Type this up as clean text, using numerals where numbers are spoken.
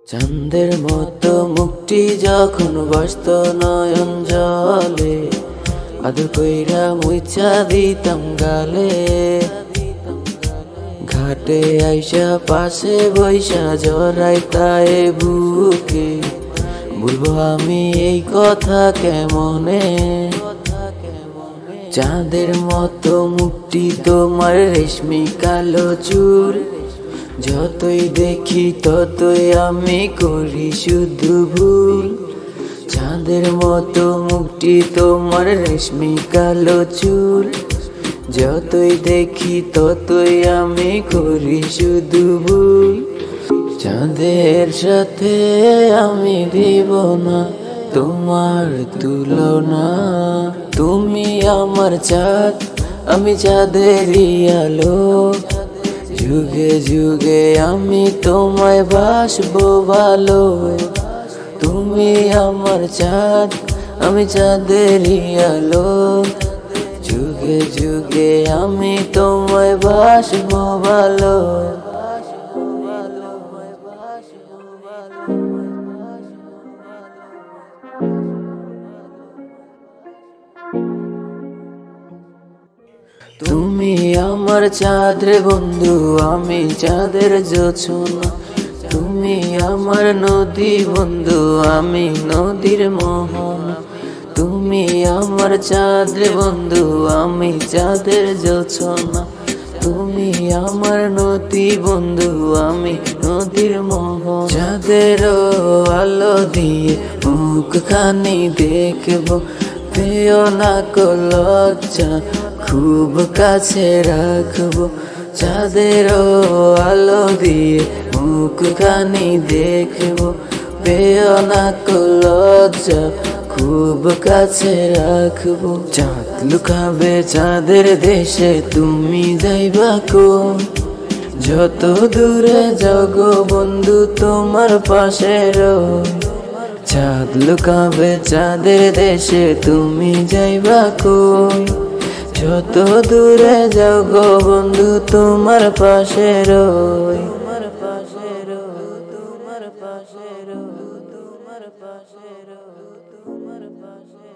চাঁদের মতো মুক্তি যখন বসত নয়ন জলে, আদর কইরা মুইচা দিতাম গালে। ঘাটে আইসা পাশে বৈশা জড়াইতায় বুকে, বলবো আমি এই কথা কেমনে। চাঁদের মতো মুক্তি তোমার রেশমি কালো চুল, যতই দেখি ততই আমি করি শুধু ভুল। চাঁদের মতো মুক্তি তোমার রেশমি কালো চুল, যতই দেখি ততই আমি করি শুধু ভুল। চাঁদের সাথে আমি দিব না তোমার তুলনা, তুমি আমার চাঁদ আমি চাঁদেরই আলো। যুগে যুগে আমি তোমায় বাসবো ভালো, তুমি আমার চাঁদ আমি চাঁদেরই আলো। যুগে যুগে আমি তোমায় বাসবো ভালো। তুমি আমার চাঁদ রে বন্ধু, আমি চাঁদের জোছনা। তুমি আমার নদী বন্ধু, আমি নদীর মোহনা। তুমি আমার চাঁদ রে বন্ধু, আমি চাঁদের জোছনা। তুমি আমার নদী বন্ধু, আমি নদীর মোহনা। চাঁদের আলো দিয়ে মুখখানি দেখবো, পেও না কো লজ্জা খুব কাছে রাখবো। চাঁদের আলো দিয়ে মুখখানি দেখবো, পেও না কো লজ্জা খুব কাছে রাখবো। চাঁদ লুকাবে চাঁদের দেশে, তুমি যাইবা কোন? যত দূরে যাও গো বন্ধু তোমার পাশে রই। চাঁদ লুকাবে চাঁদের দেশে, তুমি যাইবা কই? যত দূরে যাও গো বন্ধু তোমার পাশে রই। তোমার পাশে রই, তোমার পাশে রই, তোমার পাশে রই, তোমার পাশে।